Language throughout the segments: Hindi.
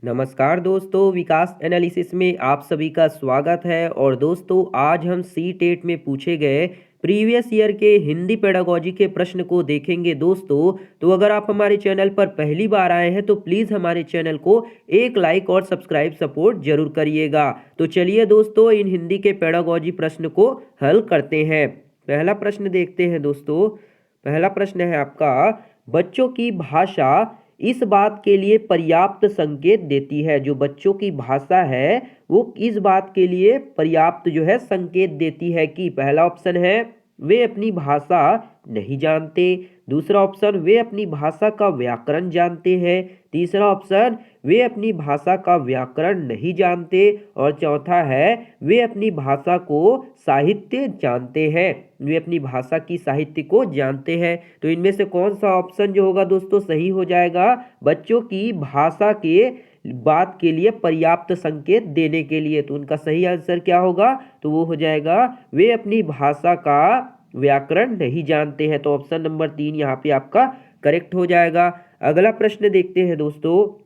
नमस्कार दोस्तों, विकास एनालिसिस में आप सभी का स्वागत है। और दोस्तों, आज हम सी टेट में पूछे गए प्रीवियस ईयर के हिंदी पेडागोजी के प्रश्न को देखेंगे दोस्तों। तो अगर आप हमारे चैनल पर पहली बार आए हैं तो प्लीज़ हमारे चैनल को एक लाइक और सब्सक्राइब सपोर्ट जरूर करिएगा। तो चलिए दोस्तों, इन हिंदी के पेडागोजी प्रश्न को हल करते हैं। पहला प्रश्न देखते हैं दोस्तों। पहला प्रश्न है आपका, बच्चों की भाषा इस बात के लिए पर्याप्त संकेत देती है। जो बच्चों की भाषा है वो इस बात के लिए पर्याप्त जो है संकेत देती है कि पहला ऑप्शन है वे अपनी भाषा नहीं जानते, दूसरा ऑप्शन वे अपनी भाषा का व्याकरण जानते हैं, तीसरा ऑप्शन वे अपनी भाषा का व्याकरण नहीं जानते, और चौथा है वे अपनी भाषा को साहित्य जानते हैं। वे अपनी भाषा की साहित्य को जानते हैं। तो इनमें से कौन सा ऑप्शन जो होगा दोस्तों सही हो जाएगा? बच्चों की भाषा के बात के लिए पर्याप्त संकेत देने के लिए। तो उनका सही आंसर क्या होगा? तो वो हो जाएगा वे अपनी भाषा का व्याकरण नहीं जानते हैं। तो ऑप्शन नंबर 3 यहाँ पे आपका करेक्ट हो जाएगा। अगला प्रश्न देखते हैं दोस्तों।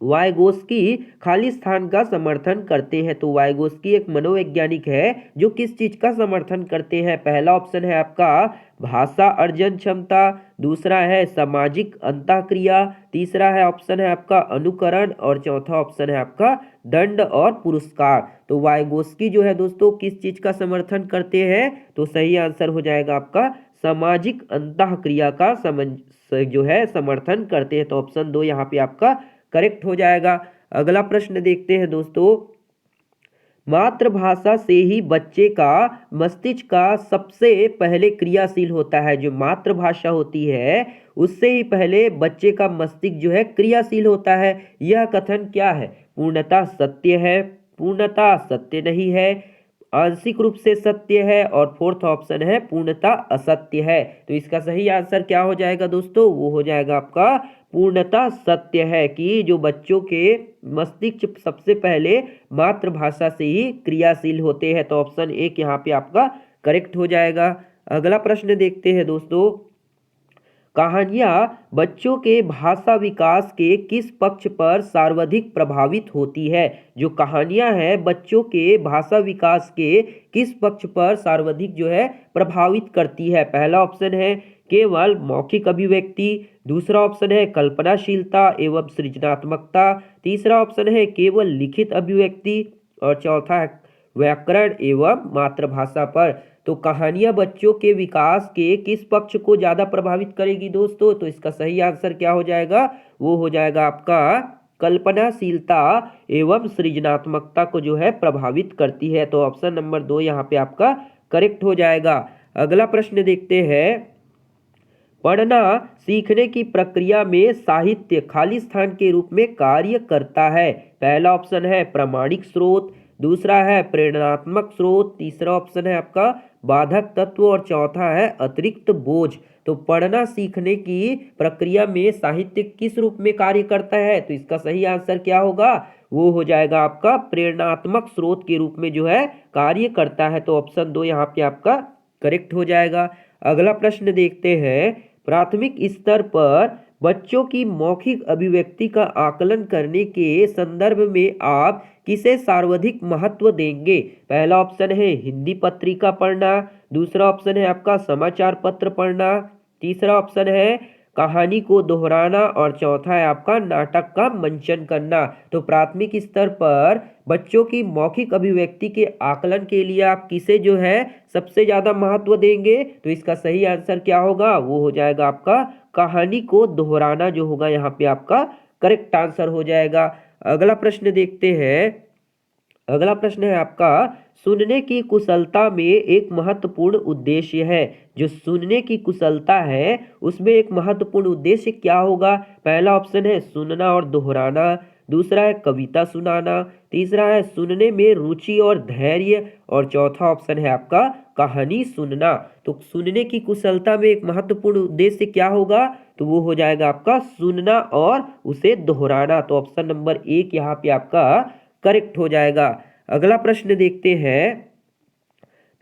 वाइगोस्की खाली स्थान का समर्थन करते हैं। तो वाइगोस्की एक मनोवैज्ञानिक है जो किस चीज का समर्थन करते हैं? पहला ऑप्शन है आपका भाषा अर्जन क्षमता, दूसरा है सामाजिक अंतःक्रिया, तीसरा है ऑप्शन है आपका अनुकरण, और चौथा ऑप्शन है आपका दंड और पुरस्कार। तो वाइगोस्की जो है दोस्तों किस चीज का समर्थन करते हैं? तो सही आंसर हो जाएगा आपका सामाजिक अंतःक्रिया का जो है समर्थन करते हैं। तो ऑप्शन 2 यहाँ पे आपका करेक्ट हो जाएगा। अगला प्रश्न देखते हैं दोस्तों। मातृभाषा से ही बच्चे का मस्तिष्क का सबसे पहले क्रियाशील होता है। जो मातृभाषा होती है उससे ही पहले बच्चे का मस्तिष्क जो है क्रियाशील होता है। यह कथन क्या है? पूर्णतः सत्य है, पूर्णतः सत्य नहीं है, आंशिक रूप से सत्य है, और फोर्थ ऑप्शन है पूर्णतः असत्य है। तो इसका सही आंसर क्या हो जाएगा दोस्तों? वो हो जाएगा आपका पूर्णतः सत्य है कि जो बच्चों के मस्तिष्क सबसे पहले मातृभाषा से ही क्रियाशील होते हैं। तो ऑप्शन 1 यहाँ पे आपका करेक्ट हो जाएगा। अगला प्रश्न देखते हैं दोस्तों। कहानियां बच्चों के भाषा विकास के किस पक्ष पर सर्वाधिक प्रभावित होती है? जो कहानियां हैं बच्चों के भाषा विकास के किस पक्ष पर सर्वाधिक जो है प्रभावित करती है? पहला ऑप्शन है केवल मौखिक अभिव्यक्ति, दूसरा ऑप्शन है कल्पनाशीलता एवं सृजनात्मकता, तीसरा ऑप्शन है केवल लिखित अभिव्यक्ति, और चौथा है व्याकरण एवं मातृभाषा पर। तो कहानियां बच्चों के विकास के किस पक्ष को ज्यादा प्रभावित करेगी दोस्तों? तो इसका सही आंसर क्या हो जाएगा? वो हो जाएगा आपका कल्पनाशीलता एवं सृजनात्मकता को जो है प्रभावित करती है। तो ऑप्शन नंबर 2 यहाँ पे आपका करेक्ट हो जाएगा। अगला प्रश्न देखते हैं। पढ़ना सीखने की प्रक्रिया में साहित्य खाली स्थान के रूप में कार्य करता है। पहला ऑप्शन है प्रामाणिक स्रोत, दूसरा है प्रेरणात्मक स्रोत, तीसरा ऑप्शन है आपका बाधक तत्व, और चौथा है अतिरिक्त बोझ। तो पढ़ना सीखने की प्रक्रिया में साहित्य किस रूप में कार्य करता है? तो इसका सही आंसर क्या होगा? वो हो जाएगा आपका प्रेरणात्मक स्रोत के रूप में जो है कार्य करता है। तो ऑप्शन 2 यहाँ पे आपका करेक्ट हो जाएगा। अगला प्रश्न देखते हैं। प्राथमिक स्तर पर बच्चों की मौखिक अभिव्यक्ति का आकलन करने के संदर्भ में आप किसे सर्वाधिक महत्व देंगे? पहला ऑप्शन है हिंदी पत्रिका पढ़ना, दूसरा ऑप्शन है आपका समाचार पत्र पढ़ना, तीसरा ऑप्शन है कहानी को दोहराना, और चौथा है आपका नाटक का मंचन करना। तो प्राथमिक स्तर पर बच्चों की मौखिक अभिव्यक्ति के आकलन के लिए आप किसे जो है सबसे ज्यादा महत्व देंगे? तो इसका सही आंसर क्या होगा? वो हो जाएगा आपका कहानी को दोहराना जो होगा यहाँ पे आपका करेक्ट आंसर हो जाएगा। अगला प्रश्न देखते हैं। अगला प्रश्न है आपका सुनने की कुशलता में एक महत्वपूर्ण उद्देश्य है। जो सुनने की कुशलता है उसमें एक महत्वपूर्ण उद्देश्य क्या होगा? पहला ऑप्शन है सुनना और दोहराना, दूसरा है कविता सुनाना, तीसरा है सुनने में रुचि और धैर्य, और चौथा ऑप्शन है आपका कहानी सुनना। तो सुनने की कुशलता में एक महत्वपूर्ण उद्देश्य क्या होगा? तो वो हो जाएगा आपका सुनना और उसे दोहराना। तो ऑप्शन नंबर 1 यहाँ पे आपका करेक्ट हो जाएगा। अगला प्रश्न देखते हैं।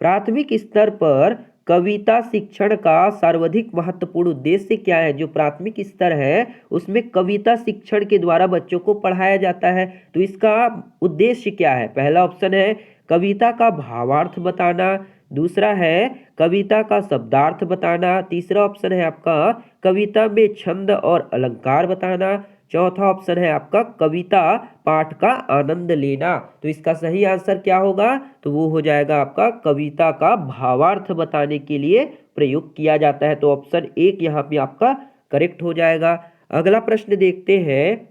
प्राथमिक स्तर पर कविता शिक्षण का सर्वाधिक महत्वपूर्ण उद्देश्य क्या है? जो प्राथमिक स्तर है उसमें कविता शिक्षण के द्वारा बच्चों को पढ़ाया जाता है, तो इसका उद्देश्य क्या है? पहला ऑप्शन है कविता का भावार्थ बताना, दूसरा है कविता का शब्दार्थ बताना, तीसरा ऑप्शन है आपका कविता में छंद और अलंकार बताना, चौथा ऑप्शन है आपका कविता पाठ का आनंद लेना। तो इसका सही आंसर क्या होगा? तो वो हो जाएगा आपका कविता का भावार्थ बताने के लिए प्रयोग किया जाता है। तो ऑप्शन एक यहाँ पे आपका करेक्ट हो जाएगा। अगला प्रश्न देखते हैं,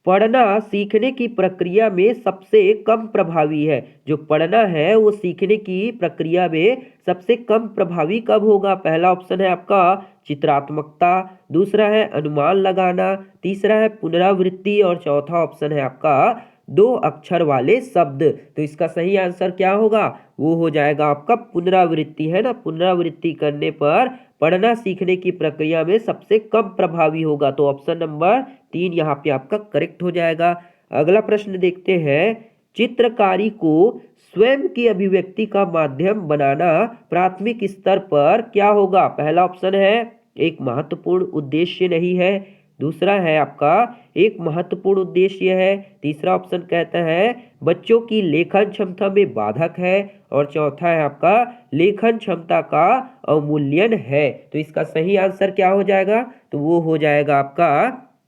पढ़ना सीखने की प्रक्रिया में सबसे कम प्रभावी है। जो पढ़ना है वो सीखने की प्रक्रिया में सबसे कम प्रभावी कब होगा? पहला ऑप्शन है आपका चित्रात्मकता, दूसरा है अनुमान लगाना, तीसरा है पुनरावृत्ति और चौथा ऑप्शन है आपका दो अक्षर वाले शब्द। तो इसका सही आंसर क्या होगा? वो हो जाएगा आपका पुनरावृत्ति, है ना। पुनरावृत्ति करने पर पढ़ना सीखने की प्रक्रिया में सबसे कम प्रभावी होगा। तो ऑप्शन नंबर 3 यहाँ पे आपका करेक्ट हो जाएगा। अगला प्रश्न देखते हैं, चित्रकारी को स्वयं की अभिव्यक्ति का माध्यम बनाना प्राथमिक स्तर पर क्या होगा? पहला ऑप्शन है एक महत्वपूर्ण उद्देश्य नहीं है, दूसरा है आपका एक महत्वपूर्ण उद्देश्य है, तीसरा ऑप्शन कहता है बच्चों की लेखन क्षमता में बाधक है और चौथा है आपका लेखन क्षमता का अवमूल्यन है। तो इसका सही आंसर क्या हो जाएगा? तो वो हो जाएगा आपका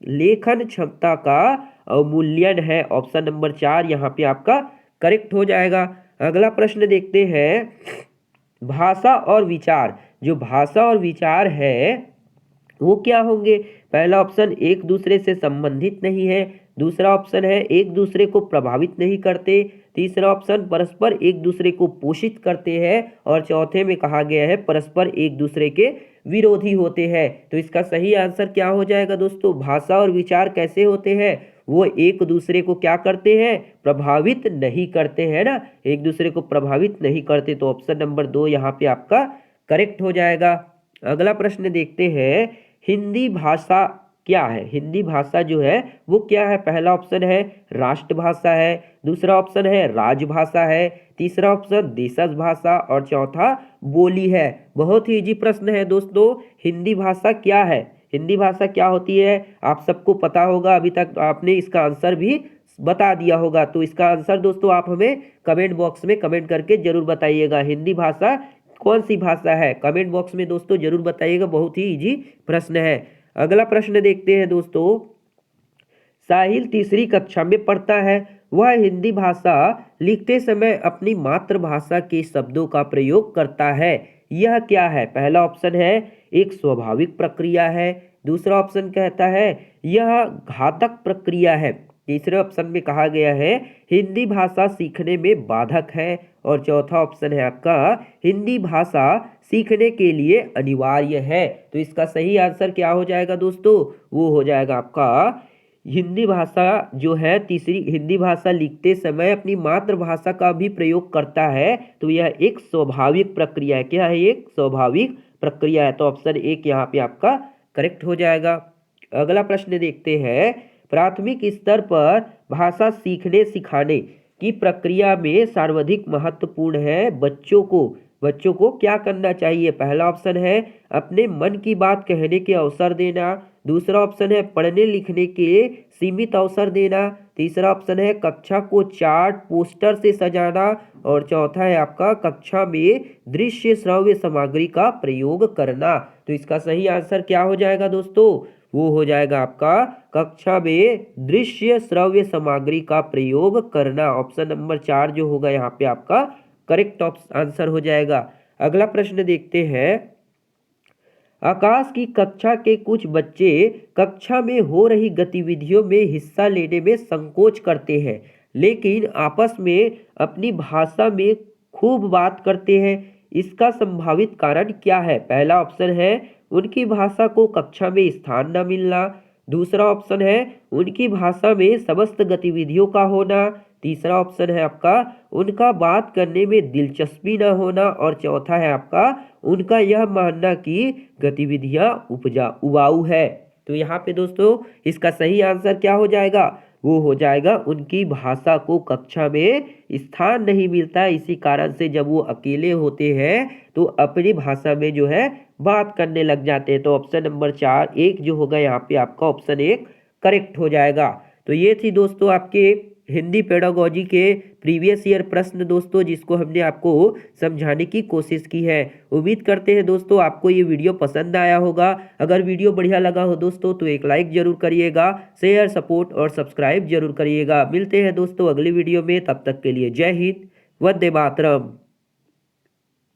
लेखन क्षमता का अवमूल्यन है। ऑप्शन नंबर 4 यहाँ पे आपका करेक्ट हो जाएगा। अगला प्रश्न देखते हैं, भाषा और विचार। जो भाषा और विचार है वो क्या होंगे? पहला ऑप्शन एक दूसरे से संबंधित नहीं है, दूसरा ऑप्शन है एक दूसरे को प्रभावित नहीं करते, तीसरा ऑप्शन परस्पर एक दूसरे को पोषित करते हैं और चौथे में कहा गया है परस्पर एक दूसरे के विरोधी होते हैं। तो इसका सही आंसर क्या हो जाएगा दोस्तों? भाषा और विचार कैसे होते हैं? वो एक दूसरे को क्या करते हैं? प्रभावित नहीं करते हैं ना, एक दूसरे को प्रभावित नहीं करते। तो ऑप्शन नंबर 2 यहाँ पे आपका करेक्ट हो जाएगा। अगला प्रश्न देखते हैं, हिंदी भाषा क्या है? हिंदी भाषा जो है वो क्या है? पहला ऑप्शन है राष्ट्रभाषा है, दूसरा ऑप्शन है राजभाषा है, तीसरा ऑप्शन देशज भाषा और चौथा बोली है। बहुत ही इजी प्रश्न है दोस्तों, हिंदी भाषा क्या है? हिंदी भाषा क्या होती है आप सबको पता होगा, अभी तक आपने इसका आंसर भी बता दिया होगा। तो इसका आंसर दोस्तों आप हमें कमेंट बॉक्स में कमेंट करके जरूर बताइएगा, हिंदी भाषा कौन सी भाषा है? कमेंट बॉक्स में दोस्तों जरूर बताइएगा, बहुत ही इजी प्रश्न है। अगला प्रश्न देखते हैं दोस्तों, साहिल तीसरी कक्षा में पढ़ता है, वह हिंदी भाषा लिखते समय अपनी मातृभाषा के शब्दों का प्रयोग करता है, यह क्या है? पहला ऑप्शन है एक स्वाभाविक प्रक्रिया है, दूसरा ऑप्शन कहता है यह घातक प्रक्रिया है, तीसरे ऑप्शन में कहा गया है हिंदी भाषा सीखने में बाधक है और चौथा ऑप्शन है आपका हिंदी भाषा सीखने के लिए अनिवार्य है। तो इसका सही आंसर क्या हो जाएगा दोस्तों? वो हो जाएगा आपका हिंदी भाषा जो है तीसरी, हिंदी भाषा लिखते समय अपनी मातृभाषा का भी प्रयोग करता है, तो यह एक स्वाभाविक प्रक्रिया है। क्या है? एक स्वाभाविक प्रक्रिया है। तो ऑप्शन 1 यहाँ पे आपका करेक्ट हो जाएगा। अगला प्रश्न देखते हैं, प्राथमिक स्तर पर भाषा सीखने सिखाने की प्रक्रिया में सर्वाधिक महत्वपूर्ण है बच्चों को क्या करना चाहिए? पहला ऑप्शन है अपने मन की बात कहने के अवसर देना, दूसरा ऑप्शन है पढ़ने लिखने के सीमित अवसर देना, तीसरा ऑप्शन है कक्षा को चार्ट पोस्टर से सजाना और चौथा है आपका कक्षा में दृश्य श्रव्य सामग्री का प्रयोग करना। तो इसका सही आंसर क्या हो जाएगा दोस्तों? वो हो जाएगा आपका कक्षा में दृश्य श्रव्य सामग्री का प्रयोग करना। ऑप्शन नंबर 4 जो होगा यहाँ पे आपका करेक्ट आंसर हो जाएगा। अगला प्रश्न देखते हैं, आकाश की कक्षा के कुछ बच्चे कक्षा में हो रही गतिविधियों में हिस्सा लेने में संकोच करते हैं, लेकिन आपस में अपनी भाषा में खूब बात करते हैं, इसका संभावित कारण क्या है? पहला ऑप्शन है उनकी भाषा को कक्षा में स्थान न मिलना, दूसरा ऑप्शन है उनकी भाषा में समस्त गतिविधियों का होना, तीसरा ऑप्शन है आपका उनका बात करने में दिलचस्पी न होना और चौथा है आपका उनका यह मानना कि गतिविधियां उबाऊ है। तो यहाँ पे दोस्तों इसका सही आंसर क्या हो जाएगा? वो हो जाएगा उनकी भाषा को कक्षा में स्थान नहीं मिलता है। इसी कारण से जब वो अकेले होते हैं तो अपनी भाषा में जो है बात करने लग जाते हैं। तो ऑप्शन नंबर 4 एक जो होगा यहाँ पे आपका ऑप्शन 1 करेक्ट हो जाएगा। तो ये थी दोस्तों आपके हिंदी पेडागोजी के प्रीवियस ईयर प्रश्न दोस्तों, जिसको हमने आपको समझाने की कोशिश की है। उम्मीद करते हैं दोस्तों आपको ये वीडियो पसंद आया होगा। अगर वीडियो बढ़िया लगा हो दोस्तों तो एक लाइक जरूर करिएगा, शेयर सपोर्ट और सब्सक्राइब जरूर करिएगा। मिलते हैं दोस्तों अगली वीडियो में, तब तक के लिए जय हिंद, वंदे मातरम।